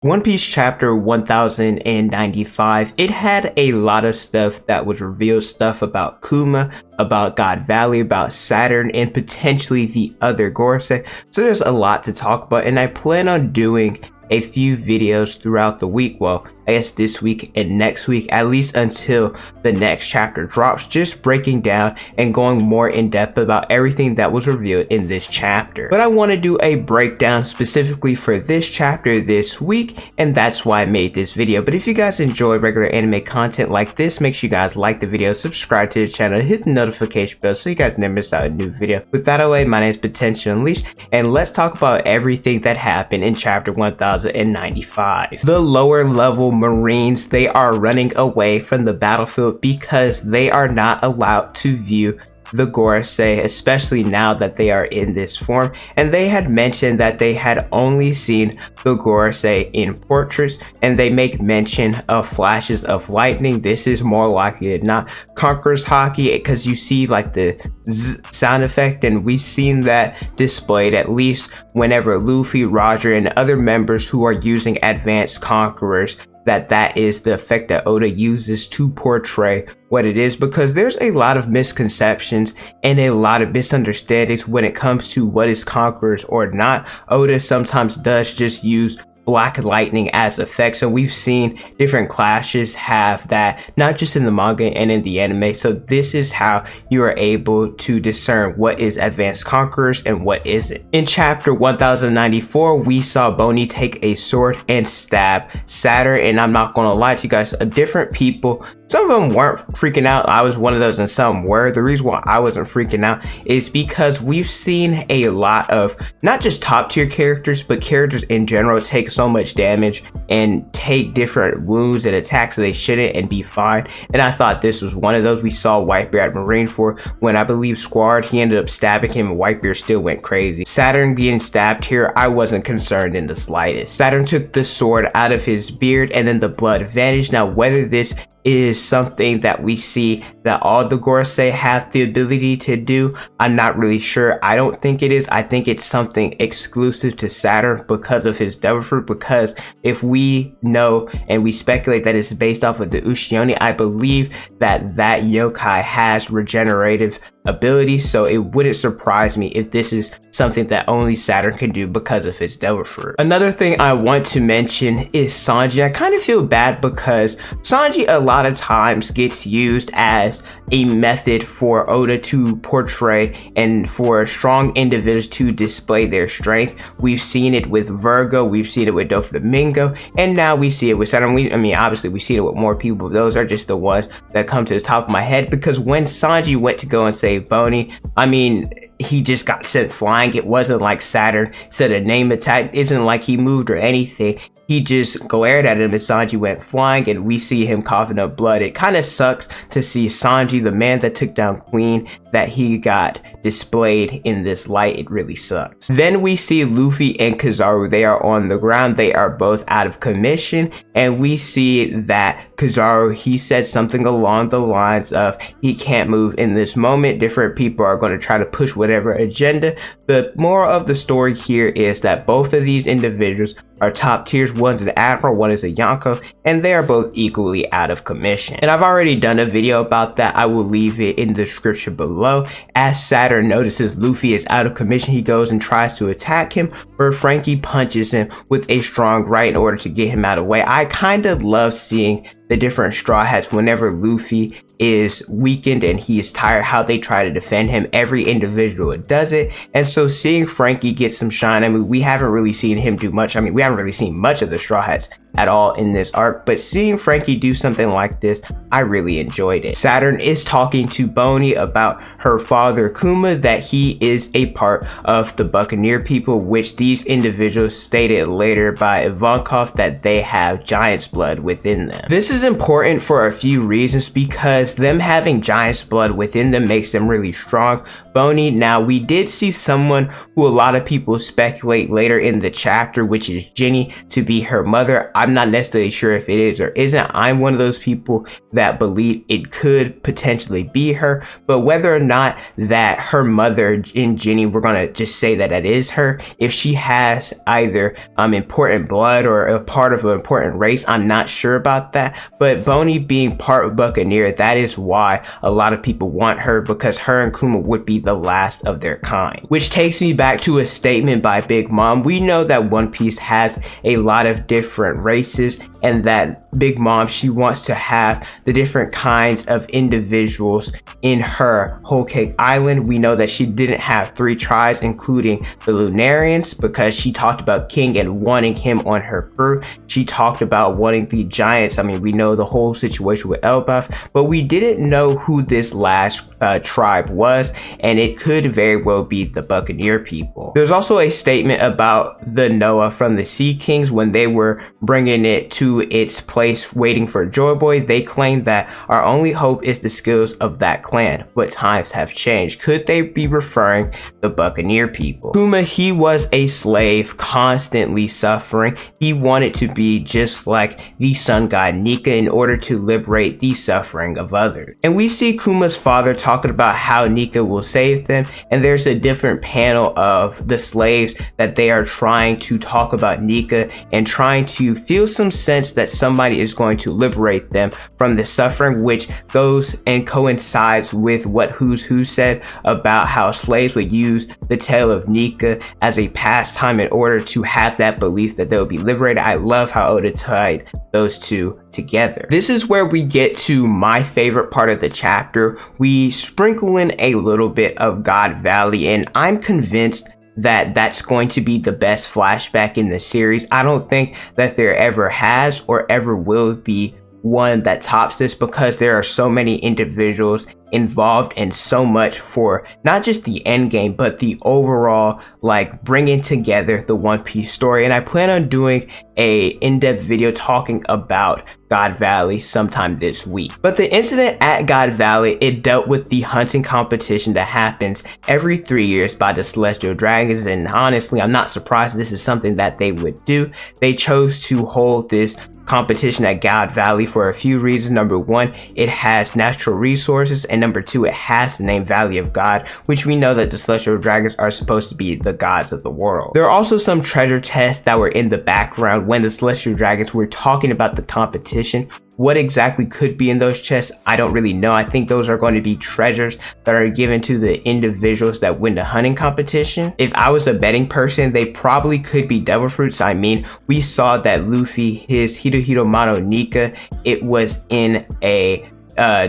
One Piece chapter 1095, it had a lot of stuff that was revealed, stuff about Kuma, about God Valley, about Saturn, and potentially the other Gorosei. So there's a lot to talk about, and I plan on doing a few videos throughout the week. Well, I guess this week and next week, at least until the next chapter drops, just breaking down and going more in depth about everything that was revealed in this chapter. But I want to do a breakdown specifically for this chapter this week, and that's why I made this video. But if you guys enjoy regular anime content like this, make sure you guys like the video, subscribe to the channel, hit the notification bell so you guys never miss out a new video. With that away, my name is Potential Unleashed, and let's talk about everything that happened in chapter 1095. The lower level Marines, they are running away from the battlefield because they are not allowed to view the Gorosei, especially now that they are in this form. And they had mentioned that they had only seen the Gorosei in portraits, and they make mention of flashes of lightning. This is more likely than not Conqueror's Haki, because you see like the zzz sound effect, and we've seen that displayed at least whenever Luffy, Roger, and other members who are using advanced Conquerors, that is the effect that Oda uses to portray what it is, because there's a lot of misconceptions and a lot of misunderstandings when it comes to what is Conquerors or not. Oda sometimes does just use black lightning as effects, and we've seen different clashes have that, not just in the manga and in the anime. So this is how you are able to discern what is advanced Conquerors and what isn't. In chapter 1094, we saw Bonnie take a sword and stab Saturn, and I'm not gonna lie to you guys, different people, some of them weren't freaking out. I was one of those, and some were. The reason why I wasn't freaking out is because we've seen a lot of not just top tier characters, but characters in general take so much damage and take different wounds and attacks that they shouldn't and be fine. And I thought this was one of those. We saw Whitebeard at Marineford when I believe Squad, he ended up stabbing him, and Whitebeard still went crazy. Saturn getting stabbed here, I wasn't concerned in the slightest. Saturn took the sword out of his beard and then the blood vanished. Now whether this is something that we see that all the Gorosei have the ability to do, I'm not really sure. I don't think it is. I think it's something exclusive to Saturn because of his devil fruit, because if we know and we speculate that it's based off of the Ushioni, I believe that that yokai has regenerative ability, so it wouldn't surprise me if this is something that only Saturn can do because of his devil fruit. Another thing I want to mention is Sanji. I kind of feel bad because Sanji a lot of times gets used as a method for Oda to portray and for strong individuals to display their strength. We've seen it with Virgo, we've seen it with Doflamingo, and now we see it with Saturn. I mean, obviously we see it with more people, but those are just the ones that come to the top of my head, because when Sanji went to go and save Bonnie, I mean, he just got sent flying. It wasn't like Saturn said a name attack. It isn't like he moved or anything. He just glared at him and Sanji went flying, and we see him coughing up blood. It kind of sucks to see Sanji, the man that took down Queen, that he got displayed in this light. It really sucks. Then we see Luffy and Kizaru. They are on the ground. They are both out of commission, and we see that Kizaru, he said something along the lines of he can't move in this moment. Different people are going to try to push whatever agenda. The moral of the story here is that both of these individuals are top tiers. One's an admiral, one is a Yonko, and they are both equally out of commission. And I've already done a video about that. I will leave it in the description below. As Saturn notices Luffy is out of commission, he goes and tries to attack him, where Frankie punches him with a strong right in order to get him out of the way. I kind of love seeing the different Straw Hats whenever Luffy is weakened and he is tired, how they try to defend him. Every individual does it, and so seeing Frankie get some shine, I mean, we haven't really seen him do much. I mean, we haven't really seen much of the Straw Hats at all in this arc, but seeing Frankie do something like this, I really enjoyed it. Saturn is talking to Bonnie about her father Kuma, that he is a part of the Buccaneer people, which these individuals stated later by Ivankov that they have Giant's blood within them. This is important for a few reasons, because them having Giant's blood within them makes them really strong. Bonnie, now we did see someone who a lot of people speculate later in the chapter, which is Jenny, to be her mother. I'm I'm not necessarily sure if it is or isn't. I'm one of those people that believe it could potentially be her, but whether or not that her mother in Jenny, we're gonna just say that it is her. If she has either important blood or a part of an important race, I'm not sure about that. But Bonnie being part of Buccaneer, that is why a lot of people want her, because her and Kuma would be the last of their kind. Which takes me back to a statement by Big Mom. We know that One Piece has a lot of different races, and that Big Mom, she wants to have the different kinds of individuals in her Whole Cake Island. We know that she didn't have 3 tribes, including the Lunarians, because she talked about King and wanting him on her crew. She talked about wanting the Giants. I mean, we know the whole situation with Elbaf, but we didn't know who this last tribe was, and it could very well be the Buccaneer people. There's also a statement about the Noah from the Sea Kings when they were bringing it to its place waiting for Joy Boy. They claimed that our only hope is the skills of that clan, but times have changed. Could they be referring the Buccaneer people? Kuma, he was a slave, constantly suffering. He wanted to be just like the sun god Nika in order to liberate the suffering of others. And we see Kuma's father talking about how Nika will save them, and there's a different panel of the slaves that they are trying to talk about Nika and trying to feel some sense that somebody is going to liberate them from the suffering, which goes and coincides with what Who's Who said about how slaves would use the tale of Nika as a pastime in order to have that belief that they'll be liberated. I love how Oda tied those two together. This is where we get to my favorite part of the chapter. We sprinkle in a little bit of God Valley, and I'm convinced that that's going to be the best flashback in the series. I don't think that there ever has or ever will be one that tops this, because there are so many individuals involved and so much for not just the end game, but the overall like bringing together the One Piece story. And I plan on doing a in-depth video talking about God Valley sometime this week. But the incident at God Valley, it dealt with the hunting competition that happens every 3 years by the Celestial Dragons, and honestly, I'm not surprised this is something that they would do. They chose to hold this competition at God Valley for a few reasons. Number one, it has natural resources, and number two, it has the name Valley of God, which we know that the Celestial Dragons are supposed to be the gods of the world. There are also some treasure chests that were in the background when the Celestial Dragons were talking about the competition. What exactly could be in those chests, I don't really know. I think those are going to be treasures that are given to the individuals that win the hunting competition. If I was a betting person, they probably could be devil fruits. I mean, we saw that Luffy, his Hito Mano Nika, it was in a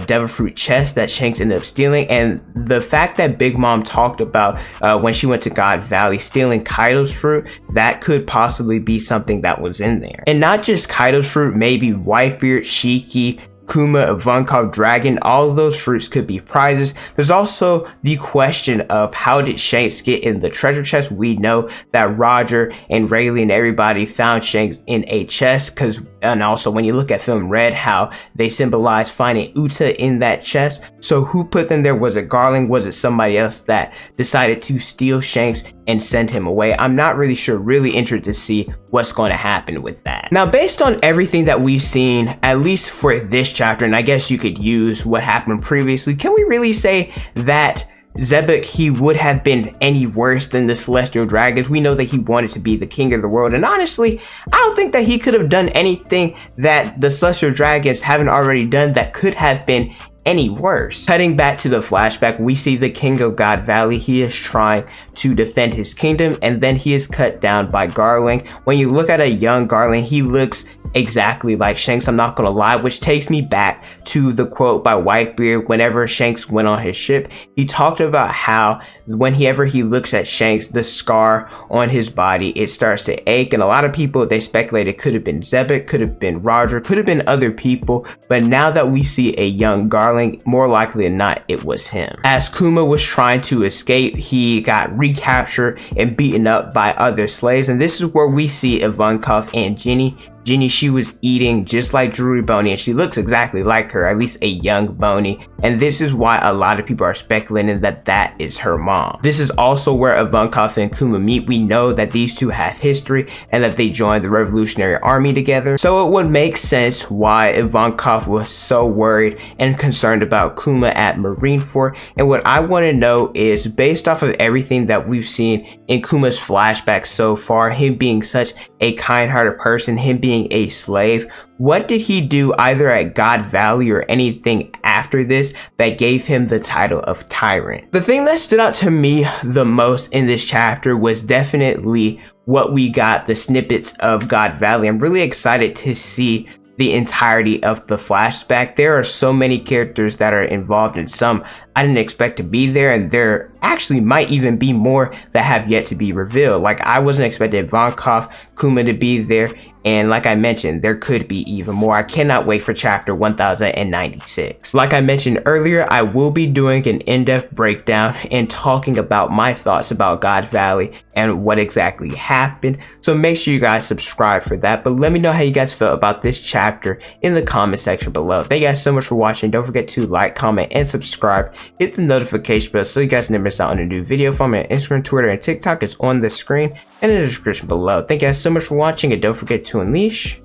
devil fruit chest that Shanks ended up stealing. And the fact that Big Mom talked about when she went to God Valley stealing Kaido's fruit, that could possibly be something that was in there. And not just Kaido's fruit, maybe Whitebeard, Shiki, Kuma, Ivankov, Dragon, all of those fruits could be prizes. There's also the question of how did Shanks get in the treasure chest? We know that Roger and Rayleigh and everybody found Shanks in a chest, and also when you look at Film Red, how they symbolize finding Uta in that chest. So who put them there? Was it Garling? Was it somebody else that decided to steal Shanks and send him away? I'm not really sure. Really interested to see what's going to happen with that. Now, based on everything that we've seen, at least for this chapter, and I guess you could use what happened previously, can we really say that Zebek, he would have been any worse than the Celestial Dragons? We know that he wanted to be the king of the world, and honestly, I don't think that he could have done anything that the Celestial Dragons haven't already done that could have been any worse. Cutting back to the flashback, we see the king of God Valley. He is trying to defend his kingdom, and then he is cut down by Garling. When you look at a young Garling, he looks exactly like Shanks, I'm not gonna lie, which takes me back to the quote by Whitebeard whenever Shanks went on his ship. He talked about how whenever he looks at Shanks, the scar on his body, it starts to ache, and a lot of people, they speculate it could have been Zebek, could have been Roger, could have been other people, but now that we see a young Garling, more likely than not, it was him. As Kuma was trying to escape, he got recaptured and beaten up by other slaves, and this is where we see Ivankov and Jenny Ginny, she was eating just like Drury Boney, and she looks exactly like her, at least a young Boney, and this is why a lot of people are speculating that that is her mom. This is also where Ivankov and Kuma meet. We know that these two have history and that they joined the Revolutionary Army together, so it would make sense why Ivankov was so worried and concerned about Kuma at Marineford. And what I want to know is, based off of everything that we've seen in Kuma's flashback so far, him being such a kind-hearted person, him being a slave, what did he do either at God Valley or anything after this that gave him the title of Tyrant? The thing that stood out to me the most in this chapter was definitely what we got, the snippets of God Valley. I'm really excited to see the entirety of the flashback. There are so many characters that are involved, and some I didn't expect to be there, and there actually might even be more that have yet to be revealed. Like, I wasn't expecting Ivankov, Kuma to be there, and like I mentioned, there could be even more. I cannot wait for chapter 1096. Like I mentioned earlier, I will be doing an in-depth breakdown and talking about my thoughts about God Valley and what exactly happened, so make sure you guys subscribe for that. But let me know how you guys felt about this chapter in the comment section below. Thank you guys so much for watching. Don't forget to like, comment, and subscribe. Hit the notification bell so you guys never miss out on a new video. Follow me on Instagram, Twitter, and TikTok. It's on the screen and in the description below. Thank you guys so much for watching, and don't forget to unleash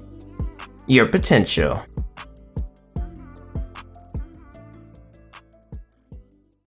your potential.